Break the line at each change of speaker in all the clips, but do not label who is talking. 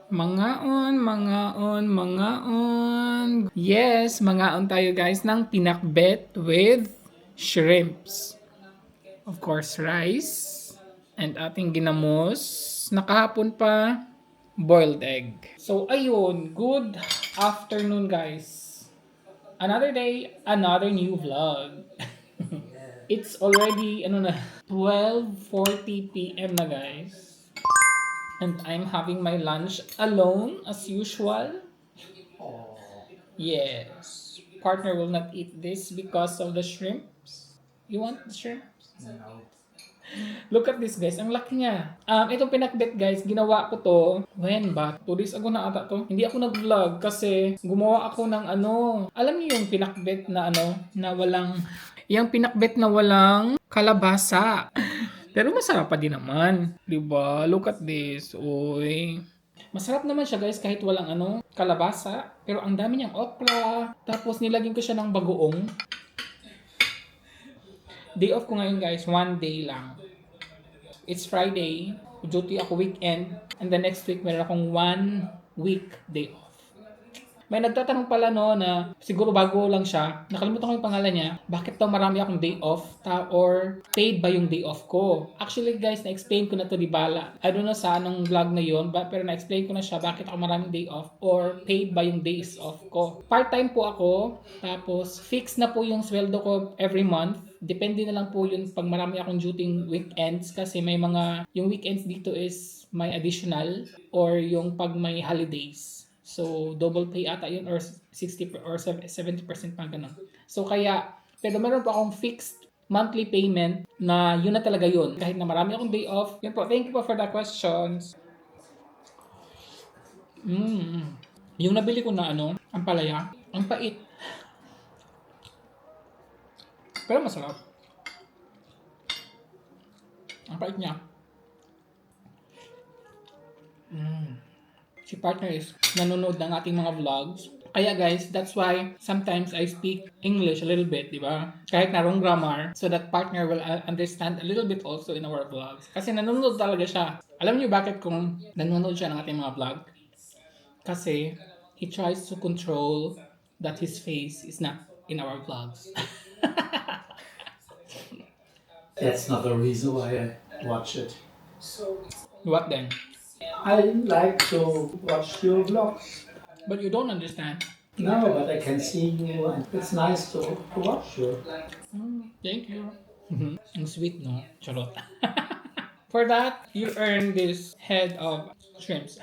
Mangaon, mangaon, mangaon. Yes, mangaon tayo guys ng pinakbet with shrimps. Of course, rice. And ating ginamos. Nakahapon pa, boiled egg. So, ayun. Good afternoon guys. Another day, another new vlog. It's already, 12:40 p.m. na guys. And I'm having my lunch alone as usual. Yes. Partner will not eat this because of the shrimps. You want the shrimps?
No.
Look at this guys, ang laki niya. Itong pinakbet guys, ginawa ko to, when ba? 2 days ago na ata to. Hindi ako nag-vlog kasi gumawa ako ng alam niyo yung pinakbet na na walang, yung pinakbet na walang kalabasa. Pero masarap pa din naman. 'Di ba? Look at this. Uy. Masarap naman siya guys kahit walang kalabasa. Pero ang dami niyang okra. Tapos nilagyan ko siya ng bagoong. Day off ko ngayon guys. 1 day lang. It's Friday. Duty ako weekend. And the next week meron akong 1 week day off. May nagtatanong pala na siguro bago lang siya. Nakalimutan ko yung pangalan niya. Bakit daw marami akong day off? Or paid ba yung day off ko? Actually guys, na-explain ko na to di bala. I don't know sa anong vlog na yun. Pero na-explain ko na siya bakit ako maraming day off. Or paid ba yung days off ko. Part-time po ako. Tapos fixed na po yung sweldo ko every month. Depende na lang po yun pag marami akong duty weekends. Kasi may mga, yung weekends dito is may additional. Or yung pag may holidays. So, double pay ata yun or 60 or 70% pa ganun. So, kaya, pero meron pa akong fixed monthly payment na yun na talaga yun. Kahit na marami akong day off. Yun po, thank you po for the questions. Yung nabili ko na ang palaya, ang pait. Pero masarap. Ang pait niya. Si partner is nanonood ng ating mga vlogs. Kaya guys, that's why sometimes I speak English a little bit, di ba? Kahit na wrong grammar, so that partner will understand a little bit also in our vlogs. Kasi nanonood talaga siya. Alam niyo bakit kung nanonood siya ng ating mga vlog? Kasi he tries to control that his face is not in our vlogs.
That's not the reason why I watch it.
What then?
I like to watch your vlogs.
But you don't understand.
No, but I can see you and it's nice to watch you.
Thank you. Ang sweet, no? Charot. For that, you earn this head of shrimps.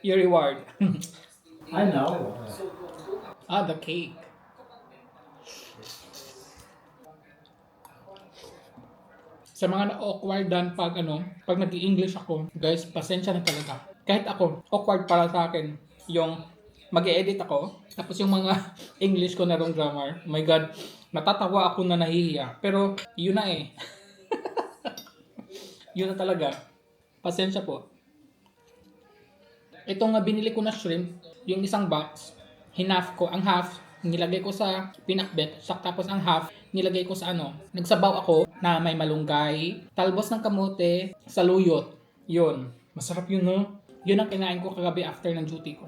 Your reward.
I know.
The cake. Sa mga na-awkwardan pag pag nag-i-English ako, guys, pasensya na talaga. Kahit ako, awkward para sa akin yung mag-e-edit ako, tapos yung mga English ko na wrong grammar. Oh my God, natatawa ako na nahihiya. Pero, yun na eh. Yun na talaga. Pasensya po. Ito nga binili ko na shrimp, yung isang box, hinaf ko, ang half, nilagay ko sa pinakbet, tapos ang half, nilagay ko sa nagsabaw ako na may malunggay, talbos ng kamote, saluyot. Yun. Masarap yun, no? Yun ang kinain ko kagabi after ng duty ko.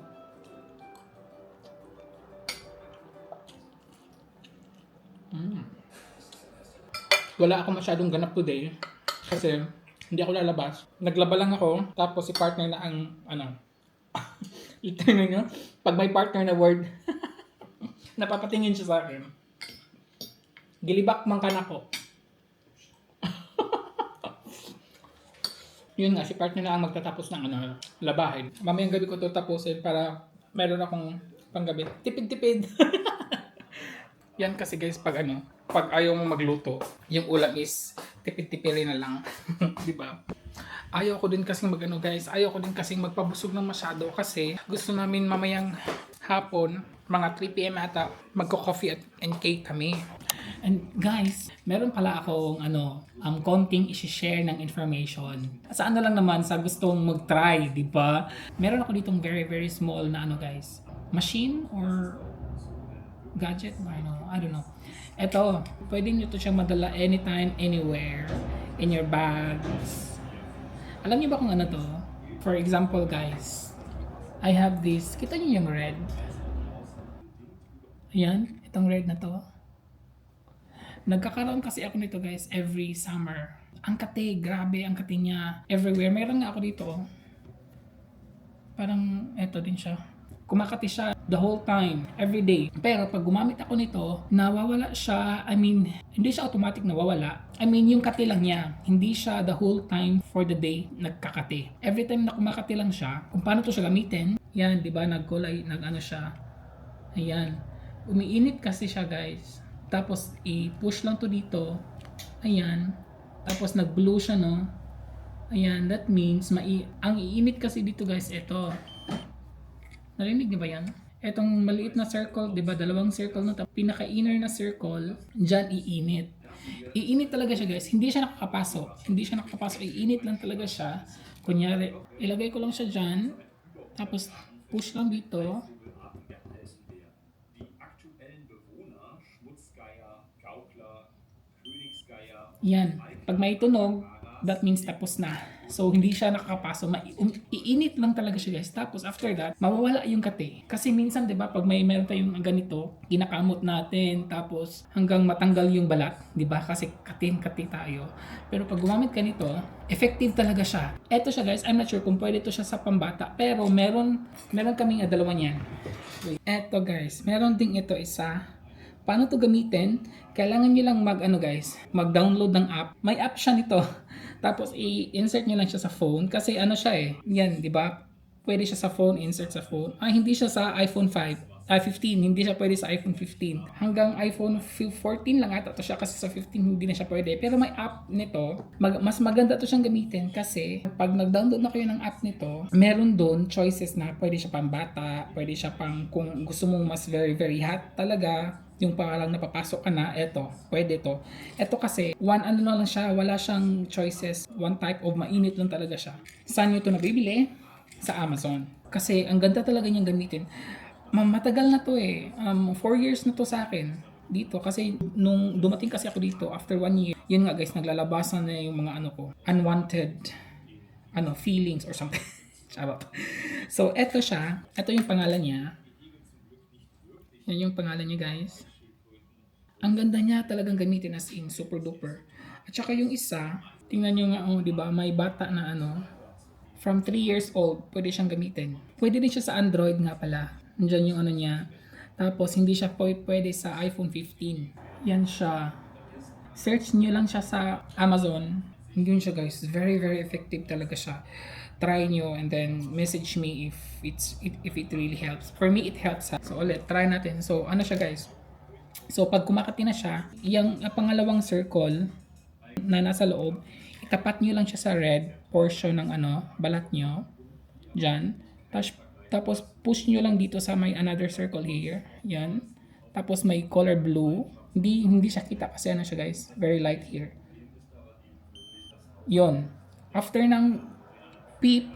Wala ako masyadong ganap today kasi hindi ako lalabas. Naglaba lang ako, tapos si partner na ang ito nyo, pag may partner na word, napapatingin siya sa akin. Gilibak man ka na ko. Yun nga, si partner na ang magtatapos ng labahin. Mamayang gabi ko to tapusin para meron akong panggabi. Tipid-tipid. Yan kasi guys, pag pag ayaw mo magluto, yung ulam is tipid-tipiri na lang. Di ba? Ayaw ko din kasing guys, ayaw ko din kasing magpabusog ng masyado kasi gusto namin mamayang hapon, mga 3 p.m. ata, magko-coffee and cake kami. And guys, meron pala akong konting i-share ng information. Sa lang naman, sa gustong mag-try, di ba? Meron ako ditong very, very small na guys, machine or gadget, I don't know. Ito, pwede nyo to siya madala anytime, anywhere, in your bags. Alam niyo ba kung ano to? For example guys, I have this, kita niyo yung red? Ayan, itong red na to. Nagkakaroon kasi ako nito guys every summer. Ang kate, grabe ang kate niya. Everywhere. Meron nga ako dito. Parang eto din siya. Kumakati siya the whole time, every day. Pero pag gumamit ako nito, nawawala siya. I mean, hindi siya automatic nawawala. I mean, yung kati lang niya. Hindi siya the whole time for the day nagkakati. Every time na kumakati lang siya, kung paano to siya gamitin, yan, di ba, nagkulay, nag-ano siya. Ayan. Umiinit kasi siya guys. Tapos i-push lang to dito. Ayan. Tapos nag-blue siya, no? Ayan, that means ang iinit kasi dito guys, ito. Narinig niyo ba yan? Etong maliit na circle, 'di ba? Dalawang circle na to. Pinaka-inner na circle, diyan iinit. Iinit talaga siya guys. Hindi siya nakakapasok. Hindi siya nakakapasok. Iinit lang talaga siya. Kunyari, ilagay ko lang siya diyan. Tapos push lang dito. Yan. Pag may tunog, that means tapos na. So, hindi siya nakakapasok. Iinit lang talaga siya guys. Tapos, after that, mawawala yung kate. Kasi minsan, di ba, pag meron tayong ganito, kinakamot natin, tapos hanggang matanggal yung balat. Di ba? Kasi kate tayo. Pero pag gumamit ka nito, effective talaga siya. Eto siya guys, I'm not sure kung pwede to siya sa pambata. Pero meron kaming dalawa niyan. Eto guys, meron ding ito isa. Paano to gamitin? Kailangan nyo lang mag-download ng app. May app siya nito. Tapos i-insert nyo lang siya sa phone kasi ano siya eh. Yan, di ba? Pwede siya sa phone, insert sa phone. Hindi siya sa iPhone 15. Hindi siya pwede sa iPhone 15. Hanggang iPhone 14 lang ata to siya kasi sa 15 hindi na siya pwede. Pero may app nito, mas maganda to siyang gamitin kasi pag nag-download na kayo ng app nito, meron doon choices na pwede siya pang bata, pwede siya pang kung gusto mong mas very very hot talaga. Yung parang napapasok ka na, eto, pwede to. Eto kasi, ano na lang siya, wala siyang choices. One type of mainit lang talaga siya. Saan nyo ito nabibili? Sa Amazon. Kasi, ang ganda talaga niyang gamitin. Matagal na to eh. 4 years na to sa akin. Dito, kasi nung dumating kasi ako dito, after 1 year, yun nga guys, naglalabasan na yung mga unwanted, feelings or something. So, eto siya. Eto yung pangalan niya. Yan yung pangalan niya guys. Ang ganda niya talagang gamitin as in super duper. At saka yung isa, tingnan nyo nga di ba, may bata na from 3 years old, pwede siyang gamitin. Pwede din siya sa Android nga pala. Nandiyan yung niya. Tapos hindi siya pwede sa iPhone 15. Yan siya. Search nyo lang siya sa Amazon. Yun siya guys. Very very effective talaga siya. Try nyo and then message me if it really helps. For me, it helps. So ulit, try natin. So ano siya guys? So pag kumakati na siya, yung pangalawang circle na nasa loob, itapat nyo lang siya sa red portion ng balat nyo. Diyan. Tapos push nyo lang dito sa may another circle here. Yan. Tapos may color blue. Hindi siya kita kasi siya guys. Very light here. Yon. After ng beep,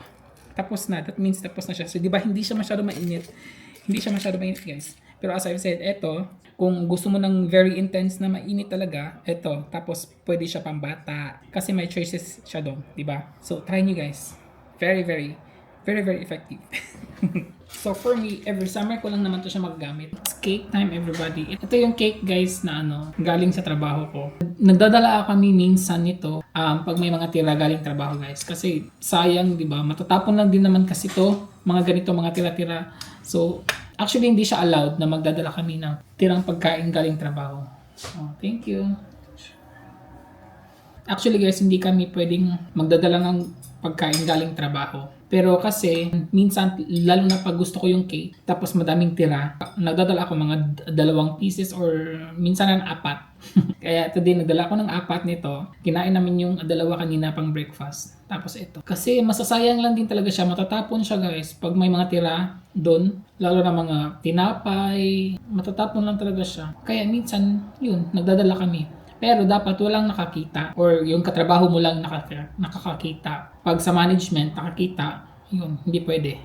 tapos na. That means tapos na siya. So, di ba, hindi siya masyado mainit. Hindi siya masyado mainit, guys. Pero as I've said, eto, kung gusto mo ng very intense na mainit talaga, eto. Tapos, pwede siya pang bata. Kasi may choices siya doon, di ba? So, try nyo, guys. Very, very, very, very effective. So, for me, every summer ko lang naman to siya magagamit. It's cake time, everybody. Ito yung cake, guys, na galing sa trabaho ko. Nagdadala kami minsan nito pag may mga tira galing trabaho, guys. Kasi sayang, di ba? Matatapon lang din naman kasi to mga ganito, mga tira-tira. So, actually, hindi siya allowed na magdadala kami ng tirang pagkain galing trabaho. Oh, thank you. Actually, guys, hindi kami pwedeng magdadala ng pagkain galing trabaho. Pero kasi, minsan, lalo na pag gusto ko yung cake, tapos madaming tira, nagdadala ako mga 2 pieces or minsan 4. Kaya today, nagdala ako ng 4 nito. Kinain namin yung 2 kanina pang breakfast. Tapos ito. Kasi masasayang lang din talaga siya. Matatapon siya guys. Pag may mga tira doon, lalo na mga tinapay, matatapon lang talaga siya. Kaya minsan, yun, nagdadala kami. Pero dapat walang nakakita or yung katrabaho mo lang nakakakita. Pag sa management nakakita, yun, hindi pwede.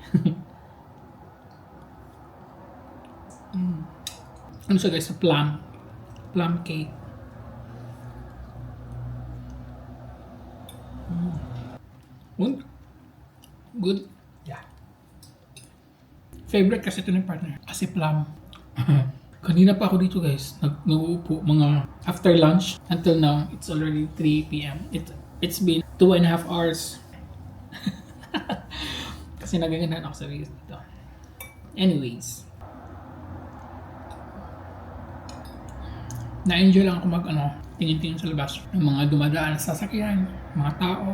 Ano siya guys? Plum cake. Good.
Yeah.
Favorite kasi ito ng partner. Kasi plum. Kanina pa ako dito guys. Nag-uupo mga after lunch. Until now, it's already 3 p.m. It's been 2.5 hours. Kasi nagaganahan ako sa videos dito. Anyways. Na-enjoy lang ako tingin-tingin sa labas. Yung mga dumadaan sa sasakyan, mga tao.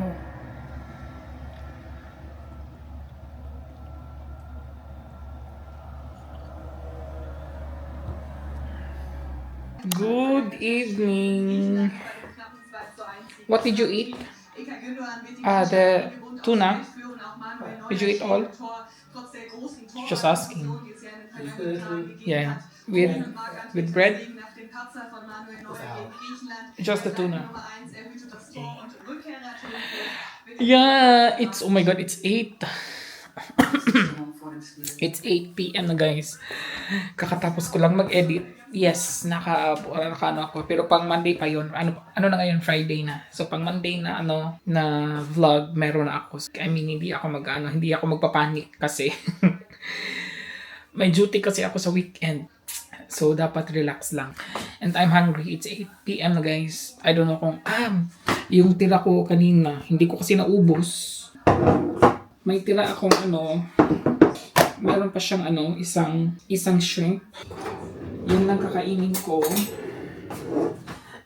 Good evening. What did you eat? The tuna. Did you eat all? Just asking. Yeah. With bread? Just the tuna. Yeah, it's oh my god, it's 8. It's 8 p.m. na guys. Kakatapos ko lang mag-edit. Yes, naka ako. Pero pang Monday pa yun. Ano na ngayon? Friday na. So pang Monday na na vlog, meron na ako. I mean, hindi ako magpapanik kasi may duty kasi ako sa weekend. So dapat relax lang. And I'm hungry. It's 8 p.m. na guys. I don't know kung yung tira ko kanina, hindi ko kasi naubos. May tira akong meron pa siyang isang shrimp. Yun lang kakainin ko.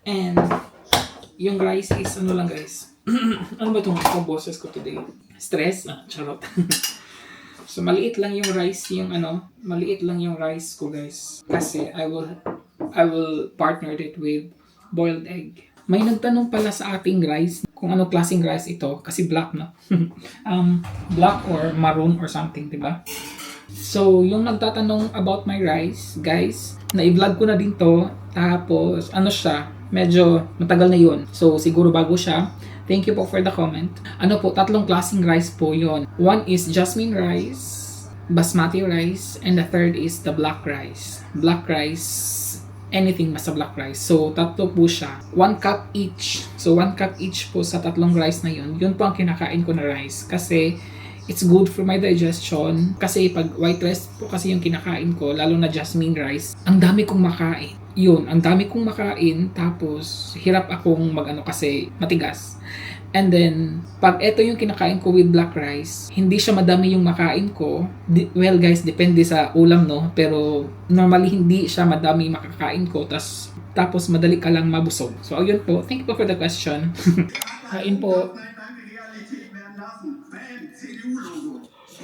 And yung rice is lang guys. Ano ba itong boses ko today? Stress? Charot. So maliit lang yung rice, maliit lang yung rice ko guys. Kasi I will partner it with boiled egg. May nagtanong pala sa ating rice kung ano klaseng rice ito kasi black na. Black or maroon or something, 'di ba? So, yung nagtatanong about my rice, guys, na-vlog ko na din to. Tapos, siya, medyo matagal na yun. So, siguro bago siya. Thank you po for the comment. 3 klaseng rice po yon. One is jasmine rice, basmati rice, and the third is the black rice. Black rice, anything basta black rice. So, 3 po siya. 1 cup each. So, 1 cup each po sa 3 rice na yun. Yun po ang kinakain ko na rice. Kasi, it's good for my digestion. Kasi pag white rice po kasi yung kinakain ko, lalo na jasmine rice, ang dami kong makain. Ang dami kong makain, tapos hirap akong kasi matigas. And then, pag ito yung kinakain ko with black rice, hindi siya madami yung makain ko. Well guys, depende sa ulam no, pero normally hindi siya madami makakain ko, tapos madali ka lang mabusog. So ayun po, thank you po for the question. Kain po.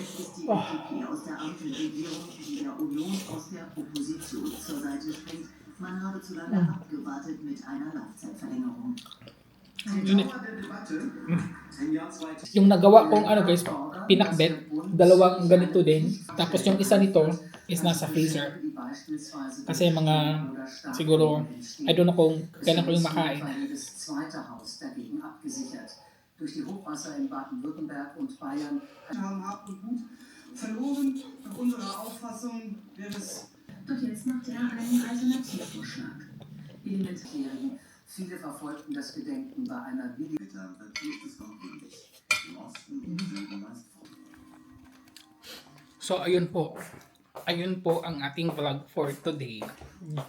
Es ist die FDP aus der Ampelregierung, die der Union aus der Opposition zur Seite springt. Man habe zu lange abgewartet mit einer Laufzeitverlängerung.
Yung nagawa kong guys, pinakbet, 2 ganito din. Tapos yung isa nito is nasa freezer. Kasi siguro, I don't know kung kailan ko yung makain.
Durch die Hochwasser in Baden-Württemberg und Bayern haben Hab und Gut verloren. Nach unserer Auffassung wird es. Doch jetzt macht er einen Alternativvorschlag. Elementärien. Viele verfolgten das Gedenken bei einer Video.
So ayun po. Ayun po ang ating vlog for today.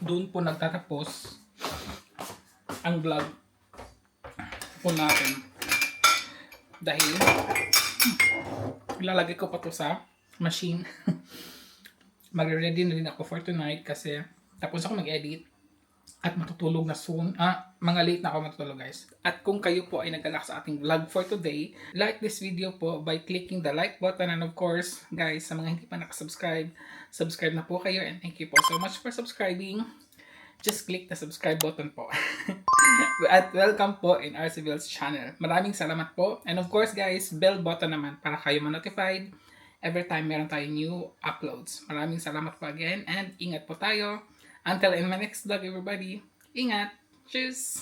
Doon po nagtatapos ang vlog po natin. Dahil ilalagay ko pa to sa machine. Magre-ready na din ako for tonight kasi tapos ako mag-edit at matutulog na soon. Mga late na ako matutulog guys. At kung kayo po ay naglalak sa ating vlog for today, like this video po by clicking the like button, and of course guys, sa mga hindi pa nakasubscribe, subscribe na po kayo, and thank you po so much for subscribing. Just click the subscribe button po. At welcome po in RC channel. Maraming salamat po. And of course guys, bell button naman para kayo ma-notified every time meron tayong new uploads. Maraming salamat po again and ingat po tayo. Until in my next vlog everybody, ingat! Cheers!